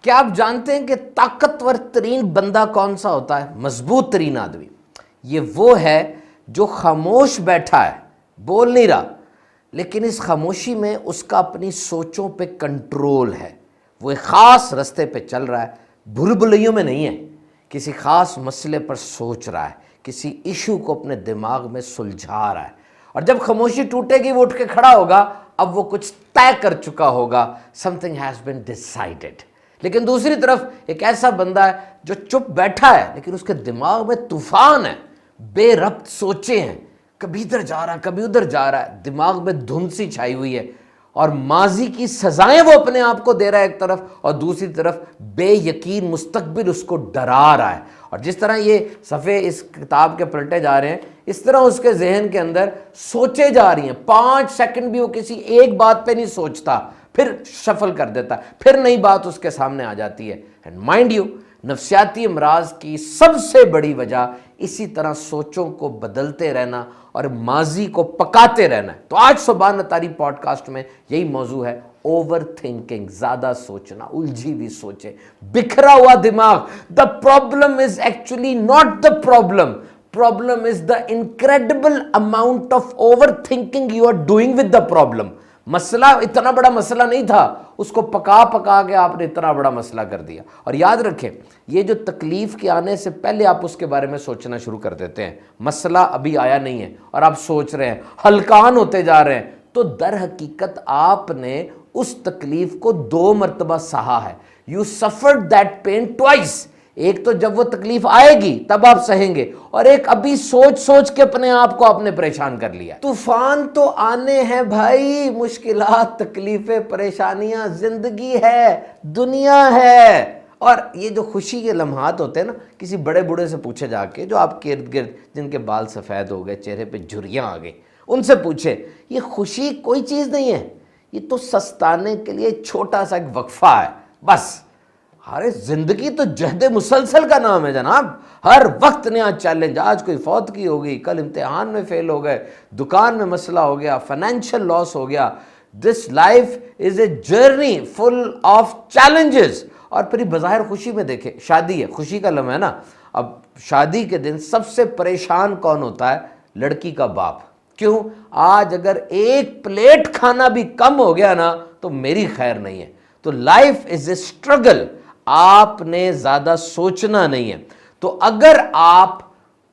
क्या आप जानते हैं कि ताकतवर तरीन बंदा कौन सा होता है? मजबूत तरीन आदमी ये वो है जो खामोश बैठा है, बोल नहीं रहा, लेकिन इस खामोशी में उसका अपनी सोचों पे कंट्रोल है। वो एक ख़ास रास्ते पे चल रहा है, भूल-भुलैयों में नहीं है, किसी ख़ास मसले पर सोच रहा है, किसी इशू को अपने दिमाग में सुलझा रहा है। और जब खामोशी टूटेगी वो उठ के खड़ा होगा, अब वो कुछ तय कर चुका होगा, समथिंग हैज़ बीन डिसाइडेड। लेकिन दूसरी तरफ एक ऐसा बंदा है जो चुप बैठा है, लेकिन उसके दिमाग में तूफान है, बेरब्त सोचे हैं, कभी इधर जा रहा है कभी उधर जा रहा है, दिमाग में धुंध सी छाई हुई है और माजी की सजाएं वो अपने आप को दे रहा है एक तरफ, और दूसरी तरफ बेयकीन मुस्तकबिल उसको डरा रहा है। और जिस तरह ये सफ़े इस किताब के पलटे जा रहे हैं, इस तरह उसके जहन के अंदर सोचे जा रही हैं। 5 सेकंड भी वो किसी एक बात पे नहीं सोचता, फिर शफल कर देता है, फिर नई बात उसके सामने आ जाती है। एंड माइंड यू, नफ्सियाती अमराज की सबसे बड़ी वजह इसी तरह सोचों को बदलते रहना और माजी को पकाते रहना है। तो आज सुभान अतारी पॉडकास्ट में यही मौजू है, ओवर थिंकिंग, ज्यादा सोचना, उलझी हुई सोचे, बिखरा हुआ दिमाग। The problem is actually not the problem is the incredible amount of overthinking you are doing with the problem. मसला इतना बड़ा मसला नहीं था, उसको पका पका के आपने इतना बड़ा मसला कर दिया। और याद रखें, ये जो तकलीफ के आने से पहले आप उसके बारे में सोचना शुरू कर देते हैं, मसला अभी आया नहीं है और आप सोच रहे हैं, हलकान होते जा रहे हैं, तो दर हकीकत आपने उस तकलीफ को 2 मरतबा सहा है। You suffered that pain twice. एक तो जब वो तकलीफ आएगी तब आप सहेंगे, और एक अभी सोच सोच के अपने आप को आपने परेशान कर लिया। तूफान तो आने हैं भाई, मुश्किलात, तकलीफें, परेशानियां, जिंदगी है, दुनिया है। और ये जो खुशी के लम्हात होते हैं ना, किसी बड़े बूढ़े से पूछे जाके, जो आपके इर्द गिर्द जिनके बाल सफ़ेद हो गए, चेहरे पे झुर्रियां आ गई, उनसे पूछे, ये खुशी कोई चीज़ नहीं है, ये तो सस्ताने के लिए छोटा सा एक वक्फा है बस। अरे जिंदगी तो जहद मुसलसल का नाम है जनाब, हर वक्त नया चैलेंज। आज कोई फौत की हो गई, कल इम्तिहान में फेल हो गए, दुकान में मसला हो गया, फाइनेंशियल लॉस हो गया। This life is a journey full of challenges. और फिर बज़ाहिर खुशी में देखे, शादी है, खुशी का लम्हा है ना। अब शादी के दिन सबसे परेशान कौन होता है? लड़की का बाप। क्यों? आज अगर एक प्लेट खाना भी कम हो गया ना तो मेरी खैर नहीं है। तो लाइफ इज ए स्ट्रगल, आपने ज्यादा सोचना नहीं है। तो अगर आप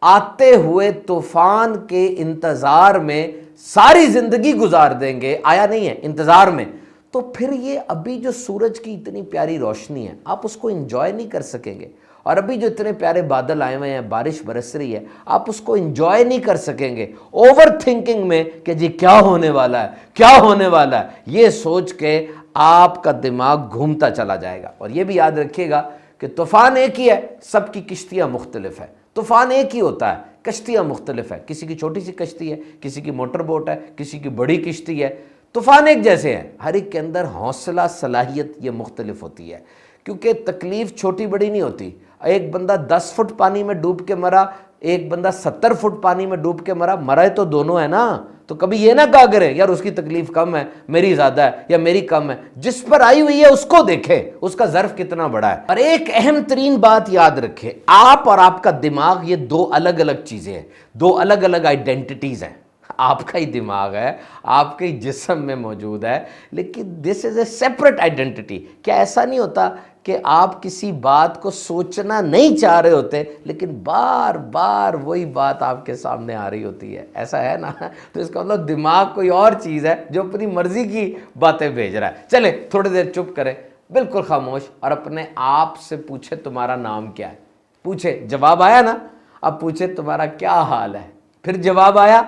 आते हुए तूफान के इंतजार में सारी जिंदगी गुजार देंगे, आया नहीं है, इंतजार में, तो फिर ये अभी जो सूरज की इतनी प्यारी रोशनी है, आप उसको एंजॉय नहीं कर सकेंगे। और अभी जो इतने प्यारे बादल आए हुए हैं, बारिश बरस रही है, आप उसको एंजॉय नहीं कर सकेंगे। ओवर थिंकिंग में कि जी क्या होने वाला है, क्या होने वाला है, ये सोच के आपका दिमाग घूमता चला जाएगा। और ये भी याद रखिएगा कि तूफान एक ही है, सबकी किश्तियां मुख्तलिफ है। तूफान एक ही होता है, कश्तियां मुख्तलिफ है, किसी की छोटी सी कश्ती है, किसी की मोटर बोट है, किसी की बड़ी किश्ती है। तूफान एक जैसे हैं, हर एक के अंदर हौसला, सलाहियत ये मुख्तलिफ होती है, क्योंकि तकलीफ छोटी बड़ी नहीं होती। एक बंदा 10 फुट पानी में डूब के मरा, एक बंदा 70 फुट पानी में डूब के मरा, मरा तो दोनों है ना। तो कभी ये ना कहा करें यार उसकी तकलीफ कम है, मेरी ज्यादा है, या मेरी कम है। जिस पर आई हुई है उसको देखे, उसका ज़र्फ कितना बड़ा है। और एक अहम तरीन बात याद रखें, आप और आपका दिमाग ये 2 अलग अलग चीजें हैं, 2 अलग अलग आइडेंटिटीज हैं। आपका ही दिमाग है, आपके ही जिस्म में मौजूद है, लेकिन this is a separate identity. क्या ऐसा नहीं होता कि आप किसी बात को सोचना नहीं चाह रहे होते, लेकिन बार बार वही बात आपके सामने आ रही होती है? ऐसा है ना। तो इसका मतलब दिमाग कोई और चीज़ है जो अपनी मर्जी की बातें भेज रहा है। चले थोड़ी देर चुप करें, बिल्कुल खामोश, और अपने आप से पूछे तुम्हारा नाम क्या है। पूछे, जवाब आया ना। अब पूछे तुम्हारा क्या हाल है, फिर जवाब आया।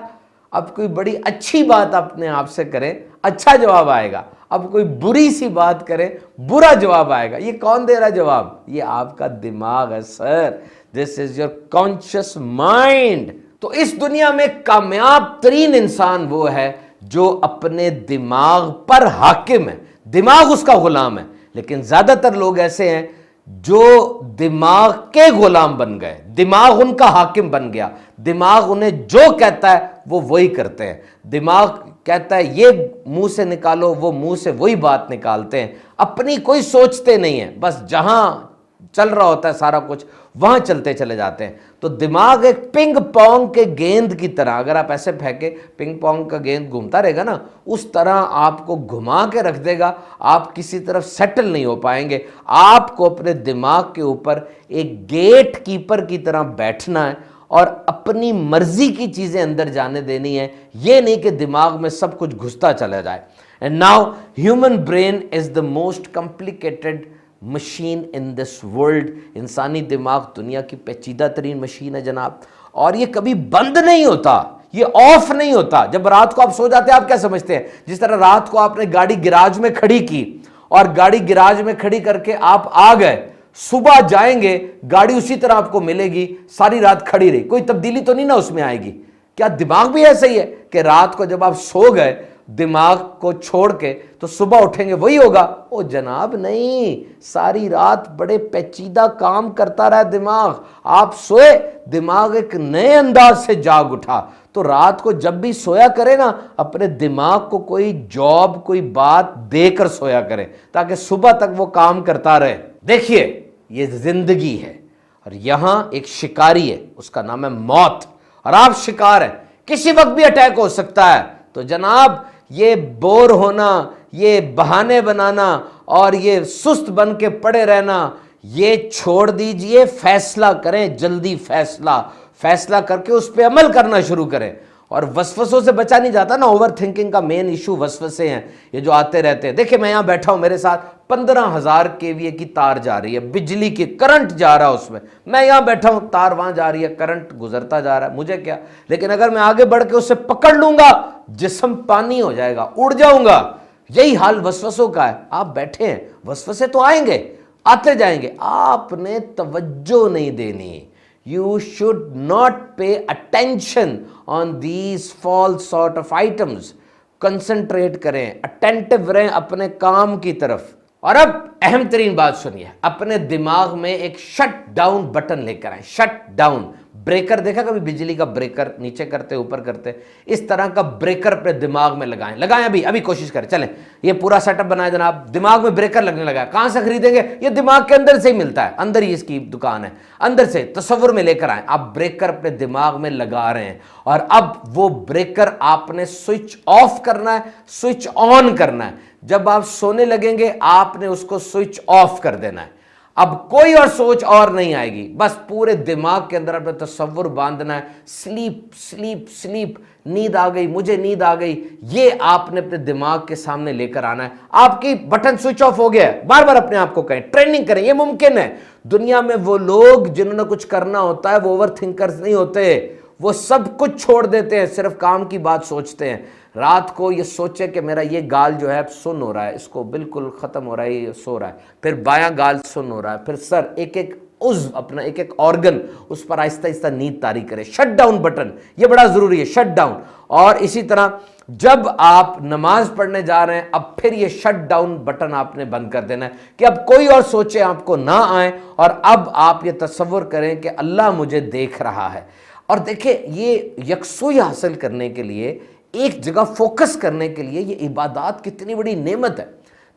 अब कोई बड़ी अच्छी बात अपने आप से करें, अच्छा जवाब आएगा। अब कोई बुरी सी बात करे, बुरा जवाब आएगा। ये कौन दे रहा है जवाब? ये आपका दिमाग है sir. This is your conscious mind. तो इस दुनिया में कामयाब तरीन इंसान वो है जो अपने दिमाग पर हाकिम है, दिमाग उसका गुलाम है। लेकिन ज्यादातर लोग ऐसे हैं जो दिमाग के गुलाम बन गए, दिमाग उनका हाकिम बन गया, दिमाग उन्हें जो कहता है वो वही करते हैं। दिमाग कहता है ये मुंह से निकालो, वो मुंह से वही बात निकालते हैं, अपनी कोई सोचते नहीं है, बस जहां चल रहा होता है सारा कुछ वहां चलते चले जाते हैं। तो दिमाग एक पिंग पोंग के गेंद की तरह, अगर आप ऐसे फेंके पिंग पोंग का गेंद घूमता रहेगा ना, उस तरह आपको घुमा के रख देगा, आप किसी तरफ सेटल नहीं हो पाएंगे। आपको अपने दिमाग के ऊपर एक गेट कीपर की तरह बैठना है और अपनी मर्जी की चीजें अंदर जाने देनी है, ये नहीं कि दिमाग में सब कुछ घुसता चला जाए। And now human brain is the most complicated machine in this world. इंसानी दिमाग दुनिया की पेचीदा तरीन मशीन है जनाब, और ये कभी बंद नहीं होता, ये ऑफ नहीं होता। जब रात को आप सो जाते हैं, आप क्या समझते हैं, जिस तरह रात को आपने गाड़ी गिराज में खड़ी की और गाड़ी गिराज में खड़ी करके आप आ गए, सुबह जाएंगे गाड़ी उसी तरह आपको मिलेगी, सारी रात खड़ी रही, कोई तब्दीली तो नहीं ना उसमें आएगी। क्या दिमाग भी ऐसा ही है कि रात को जब आप सो गए दिमाग को छोड़ के, तो सुबह उठेंगे वही होगा? ओ जनाब नहीं, सारी रात बड़े पेचीदा काम करता रहा दिमाग। आप सोए, दिमाग एक नए अंदाज से जाग उठा। तो रात को जब भी सोया करे ना, अपने दिमाग को कोई जॉब, कोई बात देकर सोया करे, ताकि सुबह तक वो काम करता रहे। देखिए, ये जिंदगी है और यहां एक शिकारी है, उसका नाम है मौत, और आप शिकार हैं, किसी वक्त भी अटैक हो सकता है। तो जनाब, ये बोर होना, ये बहाने बनाना और ये सुस्त बन के पड़े रहना, ये छोड़ दीजिए। फैसला करें, जल्दी फैसला करके उस पर अमल करना शुरू करें। और वसवसों से बचा नहीं जाता ना। ओवर थिंकिंग का मेन इशू वसवसे हैं, ये जो आते रहते हैं। देखिए, मैं यहां बैठा हूं, मेरे साथ 15,000 केवीए की तार जा रही है, बिजली की करंट जा रहा है उसमें, मैं यहां बैठा हूं, तार वहां जा रही है, करंट गुजरता जा रहा है, मुझे क्या। लेकिन अगर मैं आगे बढ़ के उसे पकड़ लूंगा, जिस्म पानी हो जाएगा, उड़ जाऊंगा। यही हाल वसवसों का है। आप बैठे हैं, वसवसे तो आएंगे, आते जाएंगे, आपने तवज्जो नहीं देनी। You should not pay attention on these false sort of items. Concentrate करें, अटेंटिव रहें अपने काम की तरफ। और अब अहम तरीन बात सुनिए, अपने दिमाग में एक शट डाउन बटन लेकर आए। शट डाउन ब्रेकर, देखा कभी बिजली का ब्रेकर, नीचे करते ऊपर करते, इस तरह का ब्रेकर अपने दिमाग में लगाएं। अभी कोशिश करें, चलें, ये पूरा सेटअप बनाए जनाब, दिमाग में ब्रेकर लगने लगा है। कहां से खरीदेंगे? ये दिमाग के अंदर से ही मिलता है, अंदर ही इसकी दुकान है, अंदर से तसव्वुर में लेकर आए। आप ब्रेकर अपने दिमाग में लगा रहे हैं, और अब वो ब्रेकर आपने स्विच ऑफ करना है, स्विच ऑन करना है। जब आप सोने लगेंगे, आपने उसको स्विच ऑफ कर देना है। अब कोई और सोच और नहीं आएगी, बस पूरे दिमाग के अंदर अपने तसव्वुर बांधना है। स्लीप स्लीप स्लीप, नींद आ गई, मुझे नींद आ गई, ये आपने अपने दिमाग के सामने लेकर आना है। आपकी बटन स्विच ऑफ हो गया है, बार बार अपने आप को कहें, ट्रेनिंग करें, ये मुमकिन है। दुनिया में वो लोग जिन्होंने कुछ करना होता है, वो ओवर थिंकर्स नहीं होते, वो सब कुछ छोड़ देते हैं, सिर्फ काम की बात सोचते हैं। रात को ये सोचे कि मेरा ये गाल जो है सुन्न हो रहा है, इसको बिल्कुल ख़त्म हो रहा है, ये सो रहा है, फिर बायां गाल सुन्न हो रहा है, फिर सर, एक एक उज़्व अपना, एक एक ऑर्गन, उस पर आहिस्ता आहिस्ता नींद तारी करे। शट डाउन बटन, ये बड़ा ज़रूरी है, शट डाउन। और इसी तरह जब आप नमाज पढ़ने जा रहे हैं, अब फिर ये शट डाउन बटन आपने बंद कर देना है कि अब कोई और सोचे आपको ना आए, और अब आप ये तसव्वुर करें कि अल्लाह मुझे देख रहा है। और देखिए, ये यकसुई हासिल करने के लिए, एक जगह फोकस करने के लिए, ये इबादत कितनी बड़ी नेमत है।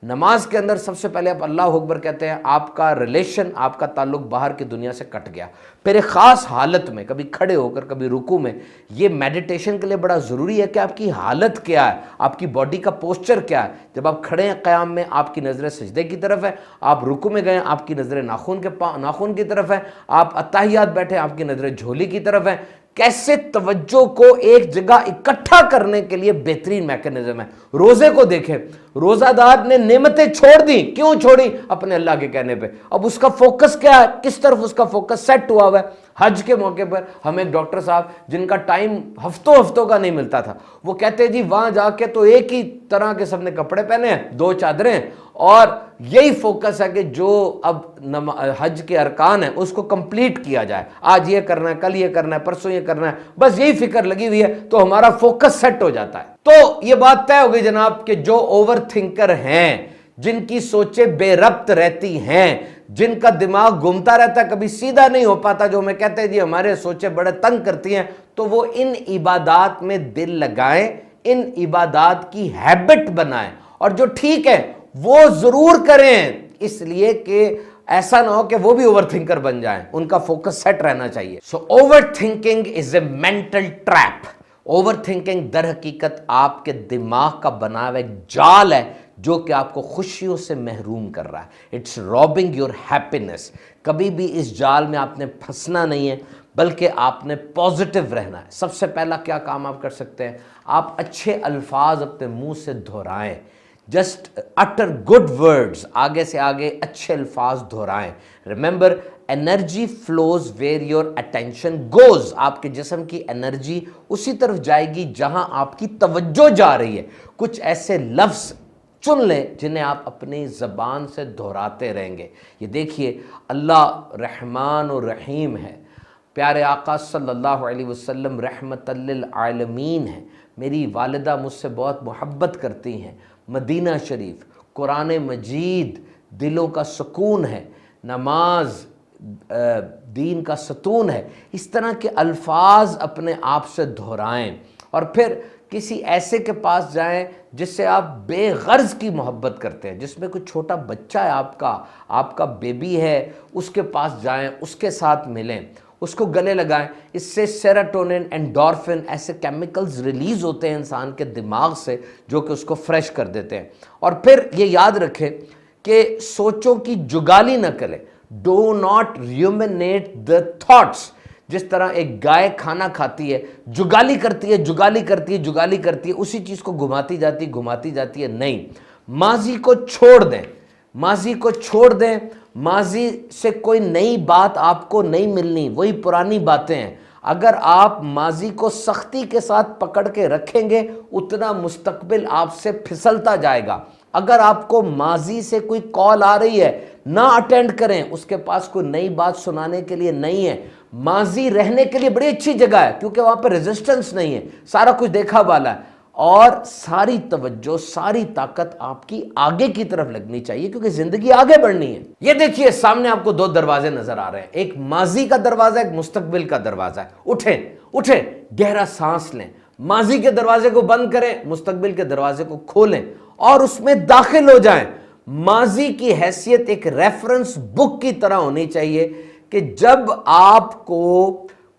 नमाज के अंदर सबसे पहले आप अल्लाह अकबर कहते हैं, आपका रिलेशन, आपका ताल्लुक बाहर की दुनिया से कट गया। फिर एक ख़ास हालत में, कभी खड़े होकर, कभी रुकू में, ये मेडिटेशन के लिए बड़ा ज़रूरी है कि आपकी हालत क्या है, आपकी बॉडी का पोस्चर क्या है। जब आप खड़े हैं क़याम में, आपकी नज़रें सजदे की तरफ है, आप रुकू में गए, आपकी नज़रें नाखून की तरफ है, आप अत्ताहियात बैठे, आपकी नज़रें झोली की तरफ है। कैसे तवज्जो को एक जगह इकट्ठा करने के लिए बेहतरीन मैकेनिज्म है। रोजे को देखें, रोजादार ने नेमतें छोड़ दी, क्यों छोड़ी? अपने अल्लाह के कहने पे। अब उसका फोकस क्या है, किस तरफ उसका फोकस सेट हुआ हुआ है? हज के मौके पर हम एक डॉक्टर साहब, जिनका टाइम हफ्तों का नहीं मिलता था, वो कहते जी वहां जाके तो एक ही तरह के सबने कपड़े पहने हैं, 2 चादरें, और यही फोकस है कि जो अब हज के अरकान है उसको कंप्लीट किया जाए। आज ये करना है, कल ये करना है, परसों ये करना है, बस यही फिक्र लगी हुई है, तो हमारा फोकस सेट हो जाता है। तो ये बात तय हो गई जनाब कि जो ओवर थिंकर हैं, जिनकी सोचें बेरब्त रहती हैं, जिनका दिमाग घूमता रहता है, कभी सीधा नहीं हो पाता, जो हमें कहते हैं जी हमारे सोचें बड़े तंग करती हैं, तो वो इन इबादात में दिल लगाएं, इन इबादात की हैबिट बनाएं और जो ठीक है वो जरूर करें, इसलिए कि ऐसा ना हो कि वो भी ओवरथिंकर बन जाएं, उनका फोकस सेट रहना चाहिए। So overthinking is a mental trap. Overthinking दर हकीकत आपके दिमाग का बना हुआ एक जाल है जो कि आपको खुशियों से महरूम कर रहा है। It's robbing your happiness. कभी भी इस जाल में आपने फंसना नहीं है, बल्कि आपने पॉजिटिव रहना है। सबसे पहला क्या काम आप कर सकते हैं, आप अच्छे अल्फाज अपने मुंह से दोहराएं। जस्ट अटर गुड वर्ड्स, आगे से आगे अच्छे अल्फाज दोहराएं। Remember, energy flows where your attention goes. आपके जिस्म की एनर्जी उसी तरफ जाएगी जहां आपकी तवज्जो जा रही है। कुछ ऐसे लफ्ज़ चुन लें जिन्हें आप अपनी ज़बान से दोहराते रहेंगे। ये देखिए, अल्लाह रहमान और रहीम है, प्यारे आका सल्लल्लाहु अलैहि वसल्लम रहमतल लिल आलमीन है, मेरी वालिदा मुझसे बहुत मोहब्बत करती हैं, मदीना शरीफ, कुरान मजीद दिलों का सुकून है, नमाज दीन का सतून है। इस तरह के अल्फाज अपने आप से दोहराएं और फिर किसी ऐसे के पास जाएं जिससे आप बेगर्ज की मोहब्बत करते हैं, जिसमें कोई छोटा बच्चा है, आपका बेबी है, उसके पास जाएं, उसके साथ मिलें, उसको गले लगाएं। इससे सेरोटोनिन, एंडोर्फिन ऐसे केमिकल्स रिलीज होते हैं इंसान के दिमाग से जो कि उसको फ्रेश कर देते हैं। और फिर ये याद रखें कि सोचों की जुगाली न करें। Do not ruminate the thoughts. जिस तरह एक गाय खाना खाती है, जुगाली करती है, जुगाली करती है, जुगाली करती है, उसी चीज़ को घुमाती जाती है। नहीं, माजी को छोड़ दें, माजी को छोड़ दें। माजी से कोई नई बात आपको नहीं मिलनी, वही पुरानी बातें हैं। अगर आप माजी को सख्ती के साथ पकड़ के रखेंगे, उतना मुस्तकबिल आपसे फिसलता जाएगा। अगर आपको माजी से कोई कॉल आ रही है, ना अटेंड करें, उसके पास कोई नई बात सुनाने के लिए नहीं है। माजी रहने के लिए बड़ी अच्छी जगह है क्योंकि वहां पर रेजिस्टेंस नहीं है, सारा कुछ देखा वाला है और सारी तवज्जो, सारी ताकत आपकी आगे की तरफ लगनी चाहिए क्योंकि जिंदगी आगे बढ़नी है। ये देखिए, सामने आपको दो दरवाजे नजर आ रहे हैं, एक माजी का दरवाजा, एक मुस्तकबिल का दरवाजा है। उठें, गहरा सांस लें, माजी के दरवाजे को बंद करें, मुस्तकबिल के दरवाजे को खोलें और उसमें दाखिल हो जाएं। माजी की हैसियत एक रेफरेंस बुक की तरह होनी चाहिए कि जब आपको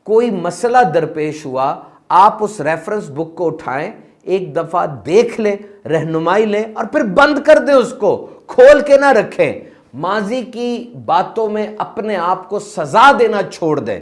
कोई मसला दरपेश हुआ, आप उस रेफरेंस बुक को उठाएं, एक दफा देख लें, रहनुमाई लें और फिर बंद कर दें, उसको खोल के ना रखें। माजी की बातों में अपने आप को सजा देना छोड़ दें।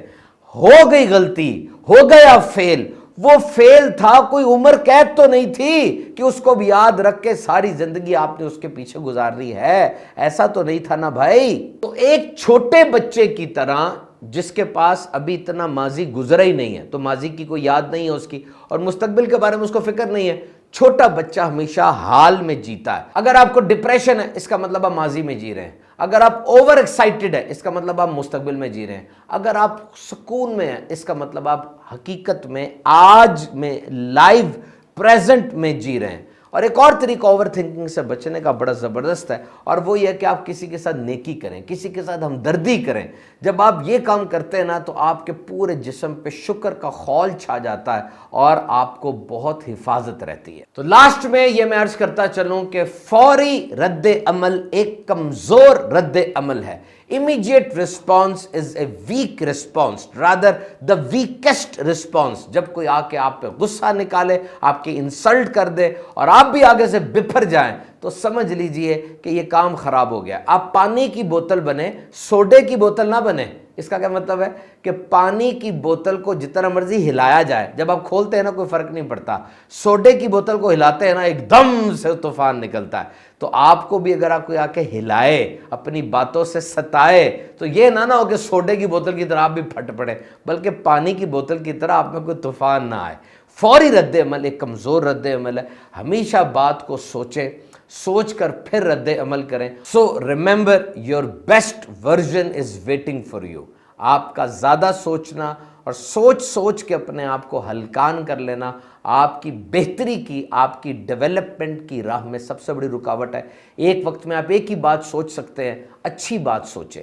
हो गई गलती, हो गया फेल, वो फेल था, कोई उम्र कैद तो नहीं थी कि उसको भी याद रख के सारी जिंदगी आपने उसके पीछे गुजार ली है, ऐसा तो नहीं था ना भाई। तो एक छोटे बच्चे की तरह जिसके पास अभी इतना माजी गुजरा ही नहीं है, तो माजी की कोई याद नहीं है उसकी और मुस्तकबिल के बारे में उसको फिक्र नहीं है। छोटा बच्चा हमेशा हाल में जीता है। अगर आपको डिप्रेशन है, इसका मतलब आप माजी में जी रहे हैं। अगर आप ओवर एक्साइटेड है, इसका मतलब आप मुस्तकबिल में जी रहे हैं। अगर आप सुकून में हैं, इसका मतलब आप हकीकत में आज में लाइव प्रेजेंट में जी रहे हैं। और एक और तरीका ओवर थिंकिंग से बचने का बड़ा ज़बरदस्त है और वो ये कि आप किसी के साथ नेकी करें, किसी के साथ हमदर्दी करें। जब आप ये काम करते हैं ना, तो आपके पूरे जिस्म पे शुक्र का खौल छा जाता है और आपको बहुत हिफाजत रहती है। तो लास्ट में ये मैं अर्ज करता चलूं कि फौरी रद्द अमल एक कमज़ोर रद्द अमल है। Immediate response is a weak response, rather the weakest response. जब कोई आके आप पे गुस्सा निकाले, आपकी इंसल्ट कर दे और आप भी आगे से बिफर जाएं, तो समझ लीजिए कि ये काम खराब हो गया। आप पानी की बोतल बने, सोडे की बोतल ना बने। इसका क्या मतलब है कि पानी की बोतल को जितना मर्जी हिलाया जाए, जब आप खोलते हैं ना कोई फर्क नहीं पड़ता। सोडे की बोतल को हिलाते हैं ना, एकदम से तूफान निकलता है। तो आपको भी अगर आप कोई आके हिलाए, अपनी बातों से सताए, तो ये ना हो कि सोडे की बोतल की तरह आप भी फट पड़े, बल्कि पानी की बोतल की तरह आप में कोई तूफान ना आए। फौरी रद्द अमल एक कमज़ोर रद्द अमल है। हमेशा बात को सोचें, सोच कर फिर रद्द अमल करें। So remember, your best version is waiting for you. आपका ज़्यादा सोचना और सोच सोच के अपने आप को हलकान कर लेना आपकी बेहतरी की, आपकी डेवलपमेंट की राह में सबसे बड़ी रुकावट है। एक वक्त में आप एक ही बात सोच सकते हैं, अच्छी बात सोचें,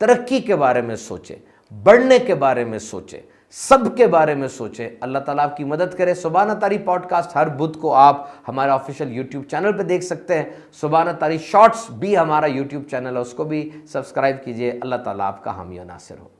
तरक्की के बारे में सोचें, बढ़ने के बारे में सोचें, सबके बारे में सोचें। अल्लाह ताला आपकी मदद करे। सुभान तारी पॉडकास्ट हर बुध को आप हमारे ऑफिशियल यूट्यूब चैनल पे देख सकते हैं। सुभान तारी शॉर्ट्स भी हमारा यूट्यूब चैनल है, उसको भी सब्सक्राइब कीजिए। अल्लाह ताला आपका हामी और नासिर हो।